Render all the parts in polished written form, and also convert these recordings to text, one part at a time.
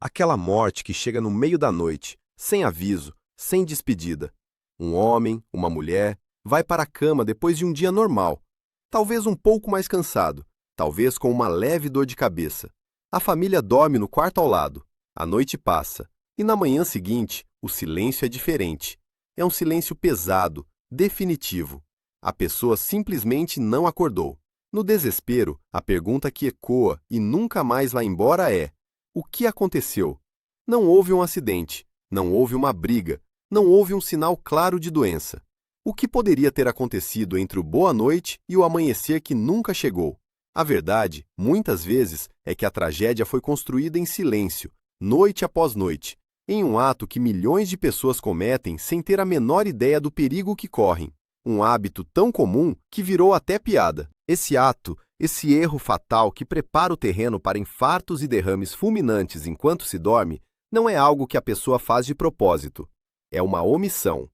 Aquela morte que chega no meio da noite, sem aviso, sem despedida. Um homem, uma mulher, vai para a cama depois de um dia normal. Talvez um pouco mais cansado, talvez com uma leve dor de cabeça. A família dorme no quarto ao lado. A noite passa, e na manhã seguinte, o silêncio é diferente. É um silêncio pesado, definitivo. A pessoa simplesmente não acordou. No desespero, a pergunta que ecoa e nunca mais vai embora é: o que aconteceu? Não houve um acidente, não houve uma briga, não houve um sinal claro de doença. O que poderia ter acontecido entre o boa noite e o amanhecer que nunca chegou? A verdade, muitas vezes, é que a tragédia foi construída em silêncio, noite após noite, em um ato que milhões de pessoas cometem sem ter a menor ideia do perigo que correm. Um hábito tão comum que virou até piada. Esse ato, esse erro fatal que prepara o terreno para infartos e derrames fulminantes enquanto se dorme, não é algo que a pessoa faz de propósito. É uma omissão.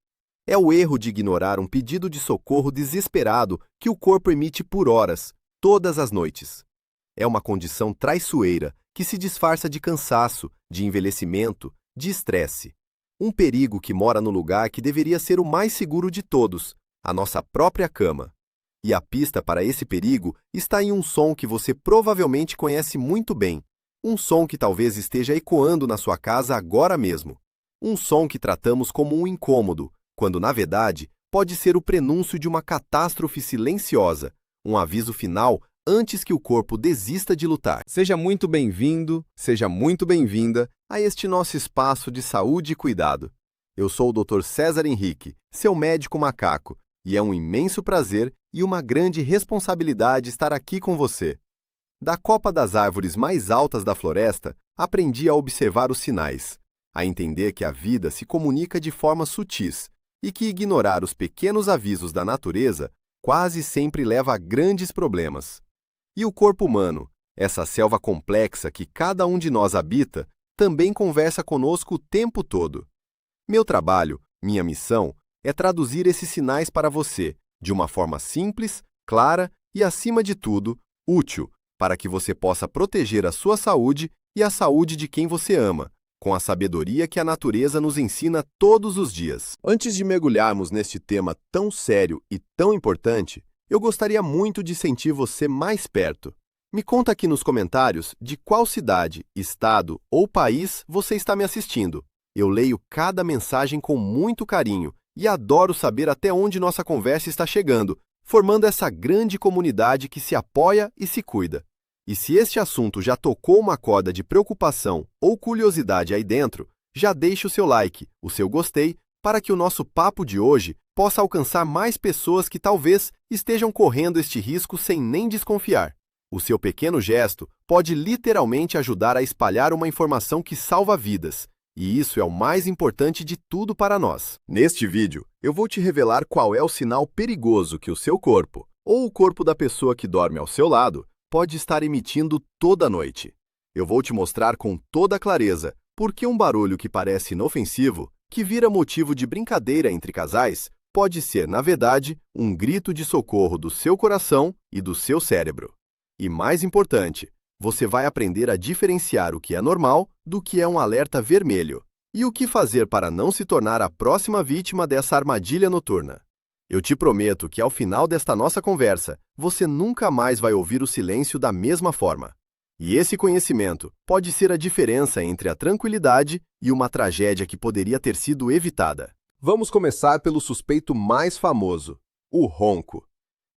É o erro de ignorar um pedido de socorro desesperado que o corpo emite por horas, todas as noites. É uma condição traiçoeira que se disfarça de cansaço, de envelhecimento, de estresse. Um perigo que mora no lugar que deveria ser o mais seguro de todos, a nossa própria cama. E a pista para esse perigo está em um som que você provavelmente conhece muito bem. Um som que talvez esteja ecoando na sua casa agora mesmo. Um som que tratamos como um incômodo, quando na verdade pode ser o prenúncio de uma catástrofe silenciosa, um aviso final antes que o corpo desista de lutar. Seja muito bem-vindo, seja muito bem-vinda a este nosso espaço de saúde e cuidado. Eu sou o Dr. César Henrique, seu médico macaco, e é um imenso prazer e uma grande responsabilidade estar aqui com você. Da copa das árvores mais altas da floresta, aprendi a observar os sinais, a entender que a vida se comunica de formas sutis e que ignorar os pequenos avisos da natureza quase sempre leva a grandes problemas. E o corpo humano, essa selva complexa que cada um de nós habita, também conversa conosco o tempo todo. Meu trabalho, minha missão, é traduzir esses sinais para você, de uma forma simples, clara e, acima de tudo, útil, para que você possa proteger a sua saúde e a saúde de quem você ama, com a sabedoria que a natureza nos ensina todos os dias. Antes de mergulharmos neste tema tão sério e tão importante, eu gostaria muito de sentir você mais perto. Me conta aqui nos comentários de qual cidade, estado ou país você está me assistindo. Eu leio cada mensagem com muito carinho e adoro saber até onde nossa conversa está chegando, formando essa grande comunidade que se apoia e se cuida. E se este assunto já tocou uma corda de preocupação ou curiosidade aí dentro, já deixe o seu like, o seu gostei, para que o nosso papo de hoje possa alcançar mais pessoas que talvez estejam correndo este risco sem nem desconfiar. O seu pequeno gesto pode literalmente ajudar a espalhar uma informação que salva vidas. E isso é o mais importante de tudo para nós. Neste vídeo, eu vou te revelar qual é o sinal perigoso que o seu corpo, ou o corpo da pessoa que dorme ao seu lado, pode estar emitindo toda noite. Eu vou te mostrar com toda clareza por que um barulho que parece inofensivo, que vira motivo de brincadeira entre casais, pode ser, na verdade, um grito de socorro do seu coração e do seu cérebro. E mais importante, você vai aprender a diferenciar o que é normal do que é um alerta vermelho e o que fazer para não se tornar a próxima vítima dessa armadilha noturna. Eu te prometo que ao final desta nossa conversa, você nunca mais vai ouvir o silêncio da mesma forma. E esse conhecimento pode ser a diferença entre a tranquilidade e uma tragédia que poderia ter sido evitada. Vamos começar pelo suspeito mais famoso, o ronco.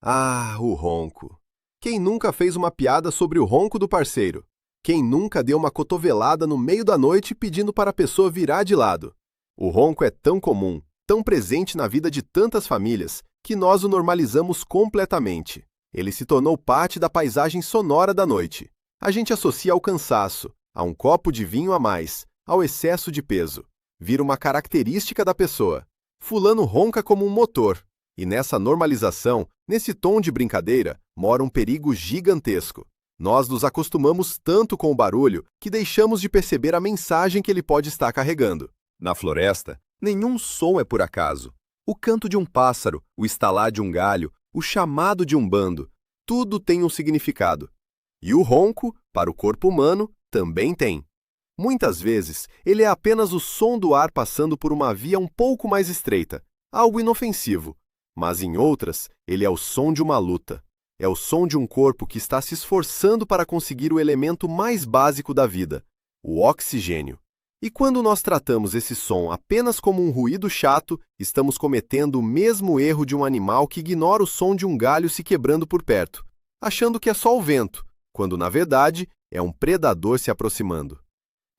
Ah, o ronco. Quem nunca fez uma piada sobre o ronco do parceiro? Quem nunca deu uma cotovelada no meio da noite pedindo para a pessoa virar de lado? O ronco é tão comum, tão presente na vida de tantas famílias, que nós o normalizamos completamente. Ele se tornou parte da paisagem sonora da noite. A gente associa ao cansaço, a um copo de vinho a mais, ao excesso de peso. Vira uma característica da pessoa. Fulano ronca como um motor. E nessa normalização, nesse tom de brincadeira, mora um perigo gigantesco. Nós nos acostumamos tanto com o barulho que deixamos de perceber a mensagem que ele pode estar carregando. Na floresta, nenhum som é por acaso. O canto de um pássaro, o estalar de um galho, o chamado de um bando, tudo tem um significado. E o ronco, para o corpo humano, também tem. Muitas vezes, ele é apenas o som do ar passando por uma via um pouco mais estreita, algo inofensivo. Mas em outras, ele é o som de uma luta. É o som de um corpo que está se esforçando para conseguir o elemento mais básico da vida, o oxigênio. E quando nós tratamos esse som apenas como um ruído chato, estamos cometendo o mesmo erro de um animal que ignora o som de um galho se quebrando por perto, achando que é só o vento, quando na verdade é um predador se aproximando.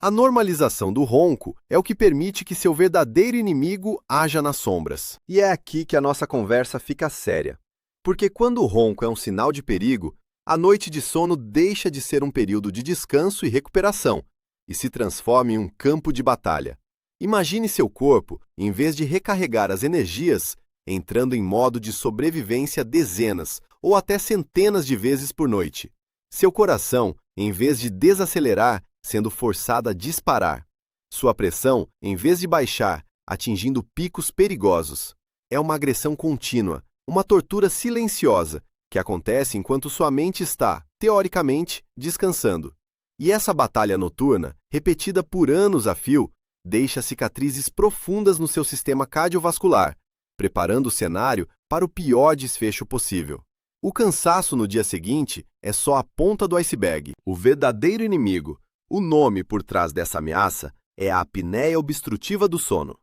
A normalização do ronco é o que permite que seu verdadeiro inimigo haja nas sombras. E é aqui que a nossa conversa fica séria. Porque quando o ronco é um sinal de perigo, a noite de sono deixa de ser um período de descanso e recuperação e se transforma em um campo de batalha. Imagine seu corpo, em vez de recarregar as energias, entrando em modo de sobrevivência dezenas ou até centenas de vezes por noite. Seu coração, em vez de desacelerar, sendo forçado a disparar. Sua pressão, em vez de baixar, atingindo picos perigosos. É uma agressão contínua, uma tortura silenciosa, que acontece enquanto sua mente está, teoricamente, descansando. E essa batalha noturna, repetida por anos a fio, deixa cicatrizes profundas no seu sistema cardiovascular, preparando o cenário para o pior desfecho possível. O cansaço no dia seguinte é só a ponta do iceberg. O verdadeiro inimigo, o nome por trás dessa ameaça, é a apneia obstrutiva do sono.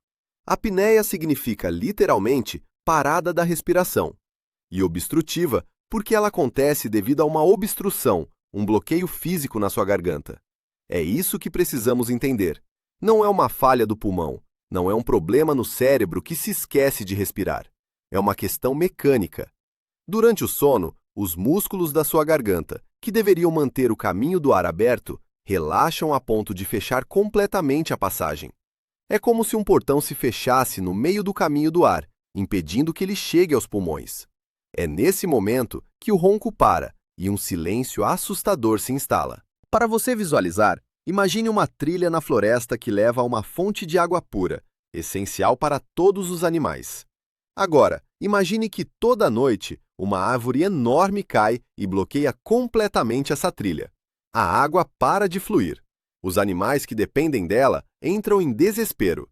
Apneia significa, literalmente, parada da respiração. E obstrutiva porque ela acontece devido a uma obstrução, um bloqueio físico na sua garganta. É isso que precisamos entender. Não é uma falha do pulmão, não é um problema no cérebro que se esquece de respirar. É uma questão mecânica. Durante o sono, os músculos da sua garganta, que deveriam manter o caminho do ar aberto, relaxam a ponto de fechar completamente a passagem. É como se um portão se fechasse no meio do caminho do ar, impedindo que ele chegue aos pulmões. É nesse momento que o ronco para e um silêncio assustador se instala. Para você visualizar, imagine uma trilha na floresta que leva a uma fonte de água pura, essencial para todos os animais. Agora, imagine que toda noite uma árvore enorme cai e bloqueia completamente essa trilha. A água para de fluir. Os animais que dependem dela entram em desespero.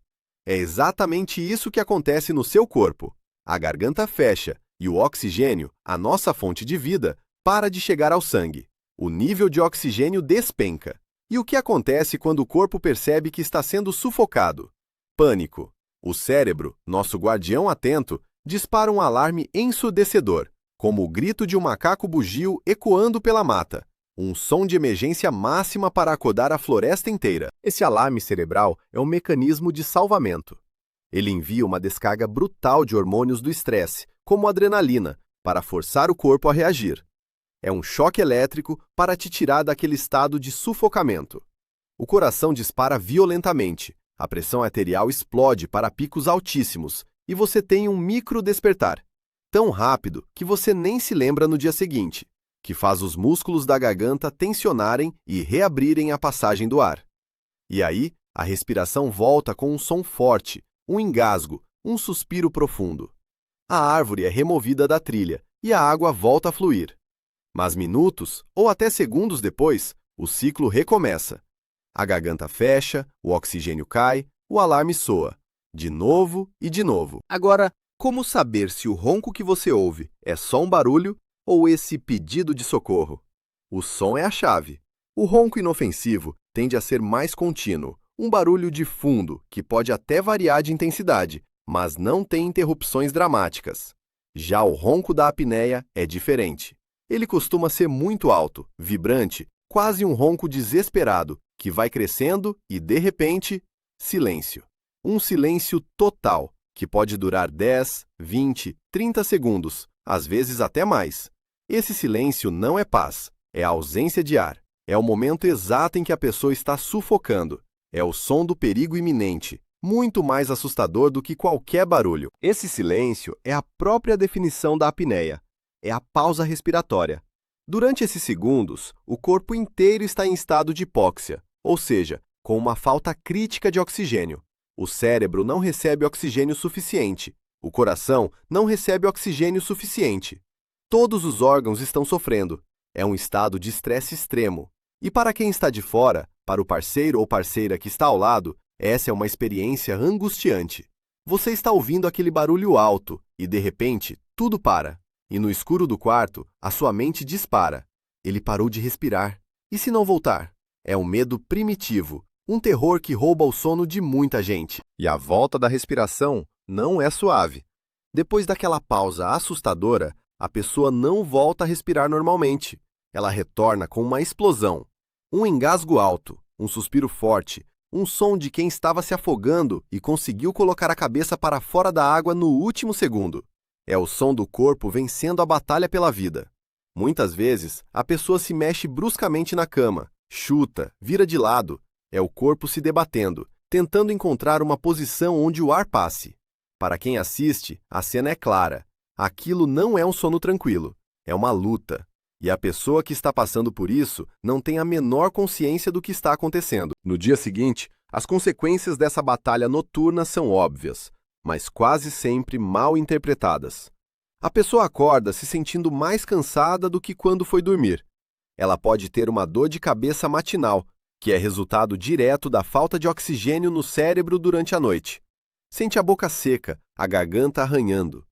É exatamente isso que acontece no seu corpo. A garganta fecha e o oxigênio, a nossa fonte de vida, para de chegar ao sangue. O nível de oxigênio despenca. E o que acontece quando o corpo percebe que está sendo sufocado? Pânico. O cérebro, nosso guardião atento, dispara um alarme ensurdecedor, como o grito de um macaco bugio ecoando pela mata. Um som de emergência máxima para acordar a floresta inteira. Esse alarme cerebral é um mecanismo de salvamento. Ele envia uma descarga brutal de hormônios do estresse, como adrenalina, para forçar o corpo a reagir. É um choque elétrico para te tirar daquele estado de sufocamento. O coração dispara violentamente, a pressão arterial explode para picos altíssimos e você tem um micro despertar, tão rápido que você nem se lembra no dia seguinte, que faz os músculos da garganta tensionarem e reabrirem a passagem do ar. E aí, a respiração volta com um som forte, um engasgo, um suspiro profundo. A árvore é removida da trilha e a água volta a fluir. Mas minutos ou até segundos depois, o ciclo recomeça. A garganta fecha, o oxigênio cai, o alarme soa. De novo e de novo. Agora, como saber se o ronco que você ouve é só um barulho ou esse pedido de socorro? O som é a chave. O ronco inofensivo tende a ser mais contínuo, um barulho de fundo que pode até variar de intensidade, mas não tem interrupções dramáticas. Já o ronco da apneia é diferente. Ele costuma ser muito alto, vibrante, quase um ronco desesperado, que vai crescendo e, de repente, silêncio. Um silêncio total, que pode durar 10, 20, 30 segundos, às vezes até mais. Esse silêncio não é paz, é a ausência de ar. É o momento exato em que a pessoa está sufocando. É o som do perigo iminente, muito mais assustador do que qualquer barulho. Esse silêncio é a própria definição da apneia. É a pausa respiratória. Durante esses segundos, o corpo inteiro está em estado de hipóxia, ou seja, com uma falta crítica de oxigênio. O cérebro não recebe oxigênio suficiente. O coração não recebe oxigênio suficiente. Todos os órgãos estão sofrendo. É um estado de estresse extremo. E para quem está de fora, Para o parceiro ou parceira que está ao lado, essa é uma experiência angustiante. Você está ouvindo aquele barulho alto e, de repente, tudo para. E no escuro do quarto, a sua mente dispara. Ele parou de respirar. E se não voltar? É um medo primitivo, um terror que rouba o sono de muita gente. E a volta da respiração não é suave. Depois daquela pausa assustadora, a pessoa não volta a respirar normalmente. Ela retorna com uma explosão. Um engasgo alto, um suspiro forte, um som de quem estava se afogando e conseguiu colocar a cabeça para fora da água no último segundo. É o som do corpo vencendo a batalha pela vida. Muitas vezes, a pessoa se mexe bruscamente na cama, chuta, vira de lado. É o corpo se debatendo, tentando encontrar uma posição onde o ar passe. Para quem assiste, a cena é clara. Aquilo não é um sono tranquilo, é uma luta. E a pessoa que está passando por isso não tem a menor consciência do que está acontecendo. No dia seguinte, as consequências dessa batalha noturna são óbvias, mas quase sempre mal interpretadas. A pessoa acorda se sentindo mais cansada do que quando foi dormir. Ela pode ter uma dor de cabeça matinal, que é resultado direto da falta de oxigênio no cérebro durante a noite. Sente a boca seca, a garganta arranhando.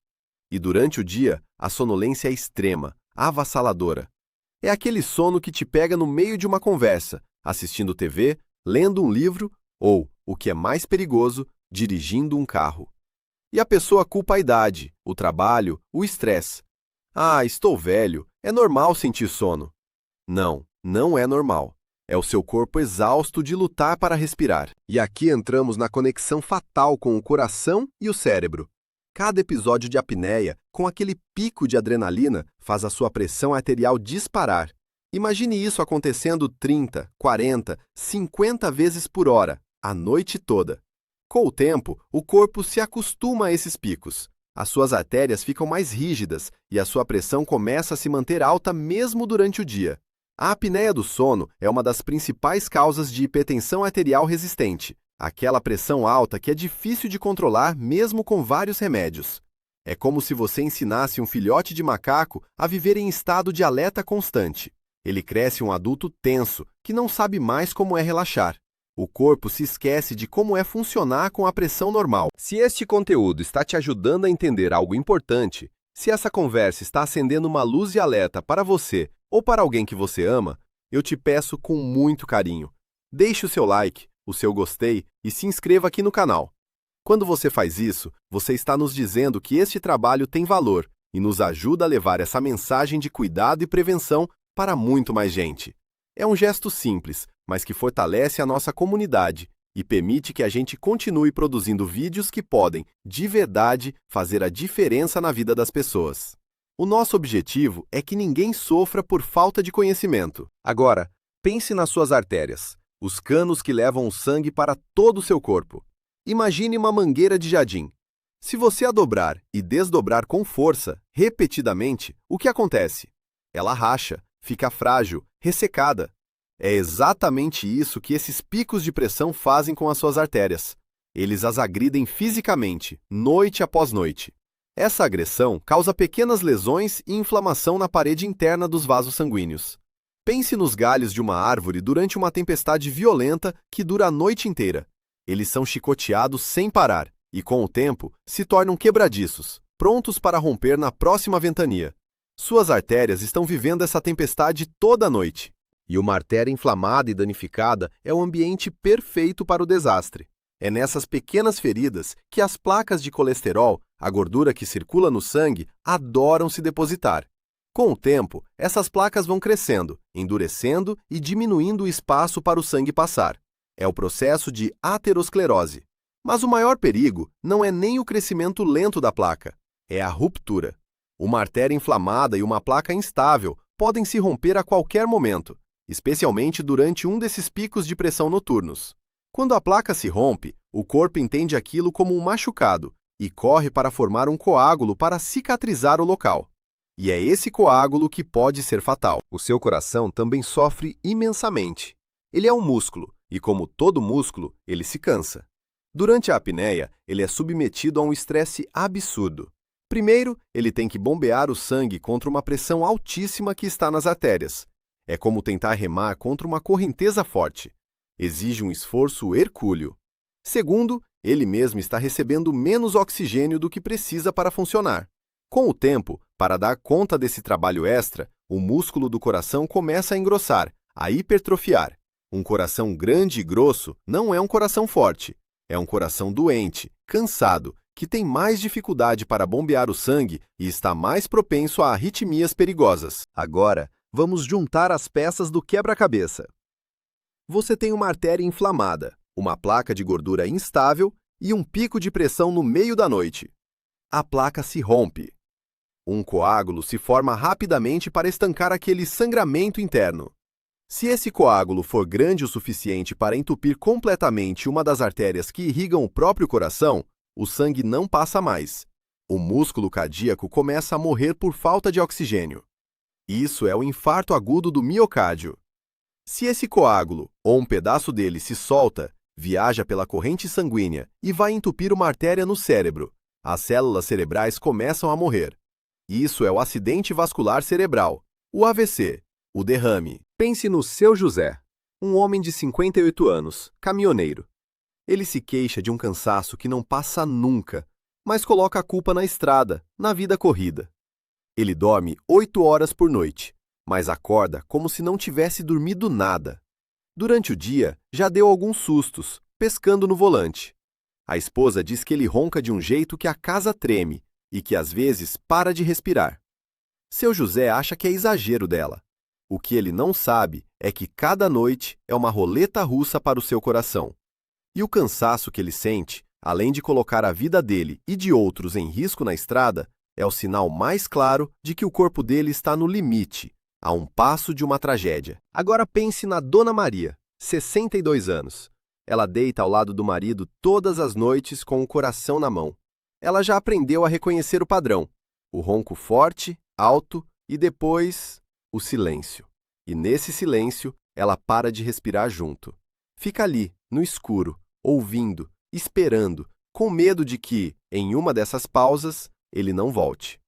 E durante o dia, a sonolência é extrema, avassaladora. É aquele sono que te pega no meio de uma conversa, assistindo TV, lendo um livro ou, o que é mais perigoso, dirigindo um carro. E a pessoa culpa a idade, o trabalho, o estresse. Ah, estou velho, é normal sentir sono. Não, não é normal. É o seu corpo exausto de lutar para respirar. E aqui entramos na conexão fatal com o coração e o cérebro. Cada episódio de apneia, com aquele pico de adrenalina, faz a sua pressão arterial disparar. Imagine isso acontecendo 30, 40, 50 vezes por hora, a noite toda. Com o tempo, o corpo se acostuma a esses picos. As suas artérias ficam mais rígidas e a sua pressão começa a se manter alta mesmo durante o dia. A apneia do sono é uma das principais causas de hipertensão arterial resistente, aquela pressão alta que é difícil de controlar mesmo com vários remédios. É como se você ensinasse um filhote de macaco a viver em estado de alerta constante. Ele cresce um adulto tenso, que não sabe mais como é relaxar. O corpo se esquece de como é funcionar com a pressão normal. Se este conteúdo está te ajudando a entender algo importante, se essa conversa está acendendo uma luz de alerta para você ou para alguém que você ama, eu te peço com muito carinho. Deixe o seu like, o seu gostei e se inscreva aqui no canal. Quando você faz isso, você está nos dizendo que este trabalho tem valor e nos ajuda a levar essa mensagem de cuidado e prevenção para muito mais gente. É um gesto simples, mas que fortalece a nossa comunidade e permite que a gente continue produzindo vídeos que podem, de verdade, fazer a diferença na vida das pessoas. O nosso objetivo é que ninguém sofra por falta de conhecimento. Agora, pense nas suas artérias, os canos que levam o sangue para todo o seu corpo. Imagine uma mangueira de jardim. Se você a dobrar e desdobrar com força, repetidamente, o que acontece? Ela racha, fica frágil, ressecada. É exatamente isso que esses picos de pressão fazem com as suas artérias. Eles as agridem fisicamente, noite após noite. Essa agressão causa pequenas lesões e inflamação na parede interna dos vasos sanguíneos. Pense nos galhos de uma árvore durante uma tempestade violenta que dura a noite inteira. Eles são chicoteados sem parar e, com o tempo, se tornam quebradiços, prontos para romper na próxima ventania. Suas artérias estão vivendo essa tempestade toda a noite. E uma artéria inflamada e danificada é o ambiente perfeito para o desastre. É nessas pequenas feridas que as placas de colesterol, a gordura que circula no sangue, adoram se depositar. Com o tempo, essas placas vão crescendo, endurecendo e diminuindo o espaço para o sangue passar. É o processo de aterosclerose. Mas o maior perigo não é nem o crescimento lento da placa, é a ruptura. Uma artéria inflamada e uma placa instável podem se romper a qualquer momento, especialmente durante um desses picos de pressão noturnos. Quando a placa se rompe, o corpo entende aquilo como um machucado e corre para formar um coágulo para cicatrizar o local. E é esse coágulo que pode ser fatal. O seu coração também sofre imensamente. Ele é um músculo e, como todo músculo, ele se cansa. Durante a apneia, ele é submetido a um estresse absurdo. Primeiro, ele tem que bombear o sangue contra uma pressão altíssima que está nas artérias. É como tentar remar contra uma correnteza forte. exige um esforço hercúleo. Segundo, ele mesmo está recebendo menos oxigênio do que precisa para funcionar. Com o tempo, para dar conta desse trabalho extra, o músculo do coração começa a engrossar, a hipertrofiar. Um coração grande e grosso não é um coração forte. É um coração doente, cansado, que tem mais dificuldade para bombear o sangue e está mais propenso a arritmias perigosas. Agora, vamos juntar as peças do quebra-cabeça. Você tem uma artéria inflamada, uma placa de gordura instável e um pico de pressão no meio da noite. A placa se rompe. Um coágulo se forma rapidamente para estancar aquele sangramento interno. Se esse coágulo for grande o suficiente para entupir completamente uma das artérias que irrigam o próprio coração, o sangue não passa mais. O músculo cardíaco começa a morrer por falta de oxigênio. Isso é o infarto agudo do miocárdio. Se esse coágulo, ou um pedaço dele, se solta, viaja pela corrente sanguínea e vai entupir uma artéria no cérebro, as células cerebrais começam a morrer. Isso é o acidente vascular cerebral, o AVC, o derrame. Pense no seu José, um homem de 58 anos, caminhoneiro. Ele se queixa de um cansaço que não passa nunca, mas coloca a culpa na estrada, na vida corrida. Ele dorme 8 horas por noite, mas acorda como se não tivesse dormido nada. Durante o dia, já deu alguns sustos, pescando no volante. A esposa diz que ele ronca de um jeito que a casa treme e que às vezes para de respirar. Seu José acha que é exagero dela. O que ele não sabe é que cada noite é uma roleta russa para o seu coração. E o cansaço que ele sente, além de colocar a vida dele e de outros em risco na estrada, é o sinal mais claro de que o corpo dele está no limite, a um passo de uma tragédia. Agora pense na Dona Maria, 62 anos. Ela deita ao lado do marido todas as noites com o coração na mão. Ela já aprendeu a reconhecer o padrão: o ronco forte, alto e depois o silêncio. E nesse silêncio, ela para de respirar junto. Fica ali, no escuro, ouvindo, esperando, com medo de que, em uma dessas pausas, ele não volte.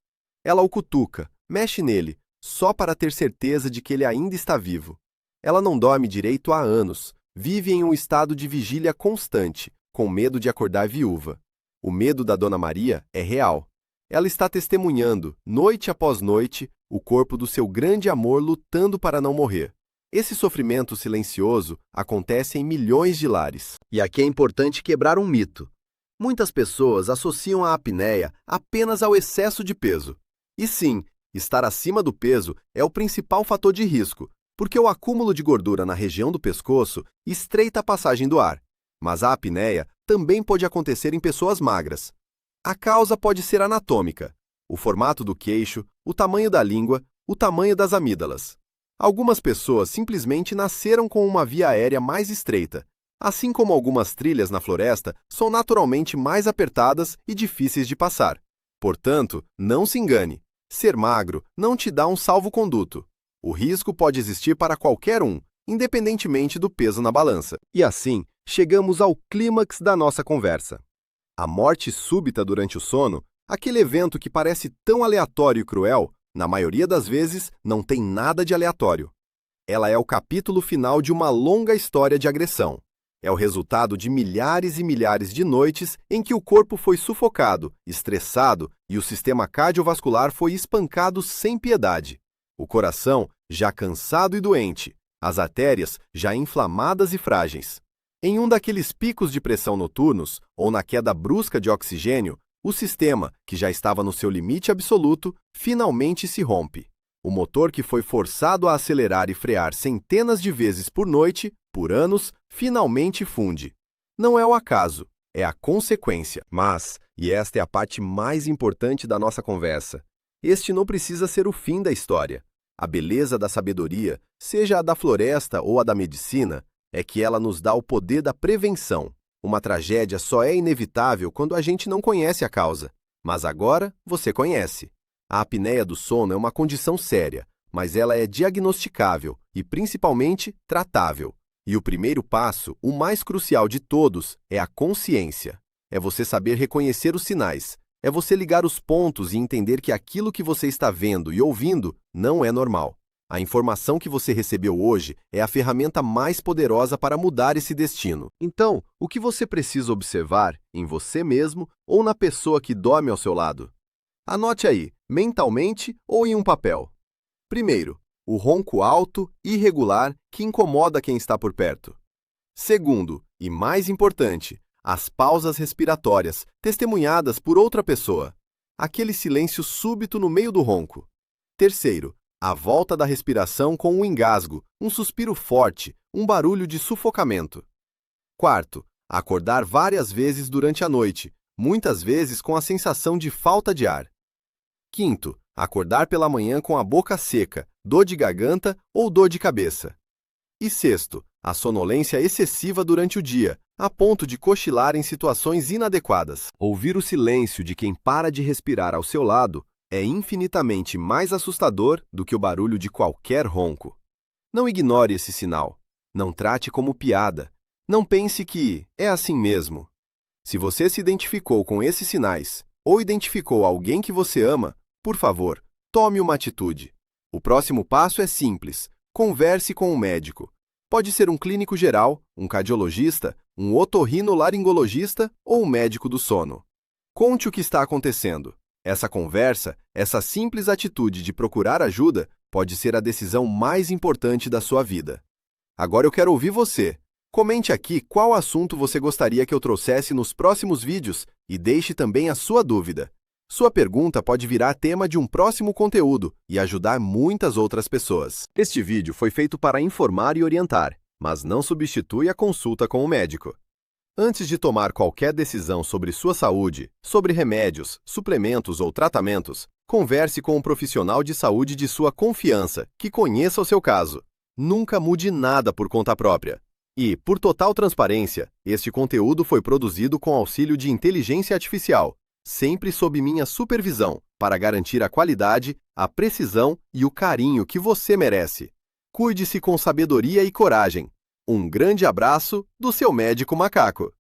Ela o cutuca, mexe nele, só para ter certeza de que ele ainda está vivo. Ela não dorme direito há anos, vive em um estado de vigília constante, com medo de acordar viúva. O medo da Dona Maria é real. Ela está testemunhando, noite após noite, o corpo do seu grande amor lutando para não morrer. Esse sofrimento silencioso acontece em milhões de lares. E aqui é importante quebrar um mito. Muitas pessoas associam a apneia apenas ao excesso de peso. E sim, estar acima do peso é o principal fator de risco, porque o acúmulo de gordura na região do pescoço estreita a passagem do ar. Mas a apneia também pode acontecer em pessoas magras. A causa pode ser anatômica: o formato do queixo, o tamanho da língua, o tamanho das amígdalas. Algumas pessoas simplesmente nasceram com uma via aérea mais estreita, assim como algumas trilhas na floresta são naturalmente mais apertadas e difíceis de passar. Portanto, não se engane, ser magro não te dá um salvo-conduto. O risco pode existir para qualquer um, independentemente do peso na balança. E assim, chegamos ao clímax da nossa conversa. A morte súbita durante o sono, aquele evento que parece tão aleatório e cruel, na maioria das vezes não tem nada de aleatório. Ela é o capítulo final de uma longa história de agressão. É o resultado de milhares e milhares de noites em que o corpo foi sufocado, estressado e o sistema cardiovascular foi espancado sem piedade. O coração já cansado e doente, as artérias já inflamadas e frágeis. Em um daqueles picos de pressão noturnos, ou na queda brusca de oxigênio, o sistema, que já estava no seu limite absoluto, finalmente se rompe. O motor que foi forçado a acelerar e frear centenas de vezes por noite, por anos, finalmente funde. Não é o acaso, é a consequência. Mas, e esta é a parte mais importante da nossa conversa, este não precisa ser o fim da história. A beleza da sabedoria, seja a da floresta ou a da medicina, é que ela nos dá o poder da prevenção. Uma tragédia só é inevitável quando a gente não conhece a causa. Mas agora você conhece. A apneia do sono é uma condição séria, mas ela é diagnosticável e, principalmente, tratável. E o primeiro passo, o mais crucial de todos, é a consciência. É você saber reconhecer os sinais. É você ligar os pontos e entender que aquilo que você está vendo e ouvindo não é normal. A informação que você recebeu hoje é a ferramenta mais poderosa para mudar esse destino. Então, o que você precisa observar em você mesmo ou na pessoa que dorme ao seu lado? Anote aí, mentalmente ou em um papel. Primeiro, o ronco alto, irregular, que incomoda quem está por perto. Segundo, e mais importante, as pausas respiratórias, testemunhadas por outra pessoa. Aquele silêncio súbito no meio do ronco. Terceiro, a volta da respiração com um engasgo, um suspiro forte, um barulho de sufocamento. Quarto, acordar várias vezes durante a noite, muitas vezes com a sensação de falta de ar. Quinto, acordar pela manhã com a boca seca, dor de garganta ou dor de cabeça. E sexto, a sonolência excessiva durante o dia, a ponto de cochilar em situações inadequadas. Ouvir o silêncio de quem para de respirar ao seu lado é infinitamente mais assustador do que o barulho de qualquer ronco. Não ignore esse sinal. Não trate como piada. Não pense que é assim mesmo. Se você se identificou com esses sinais ou identificou alguém que você ama, por favor, tome uma atitude. O próximo passo é simples. Converse com um médico. Pode ser um clínico geral, um cardiologista, um otorrinolaringologista ou um médico do sono. Conte o que está acontecendo. Essa conversa, essa simples atitude de procurar ajuda, pode ser a decisão mais importante da sua vida. Agora eu quero ouvir você. Comente aqui qual assunto você gostaria que eu trouxesse nos próximos vídeos e deixe também a sua dúvida. Sua pergunta pode virar tema de um próximo conteúdo e ajudar muitas outras pessoas. Este vídeo foi feito para informar e orientar, mas não substitui a consulta com o médico. Antes de tomar qualquer decisão sobre sua saúde, sobre remédios, suplementos ou tratamentos, converse com um profissional de saúde de sua confiança, que conheça o seu caso. Nunca mude nada por conta própria. E, por total transparência, este conteúdo foi produzido com auxílio de inteligência artificial, sempre sob minha supervisão, para garantir a qualidade, a precisão e o carinho que você merece. Cuide-se com sabedoria e coragem. Um grande abraço do seu médico macaco.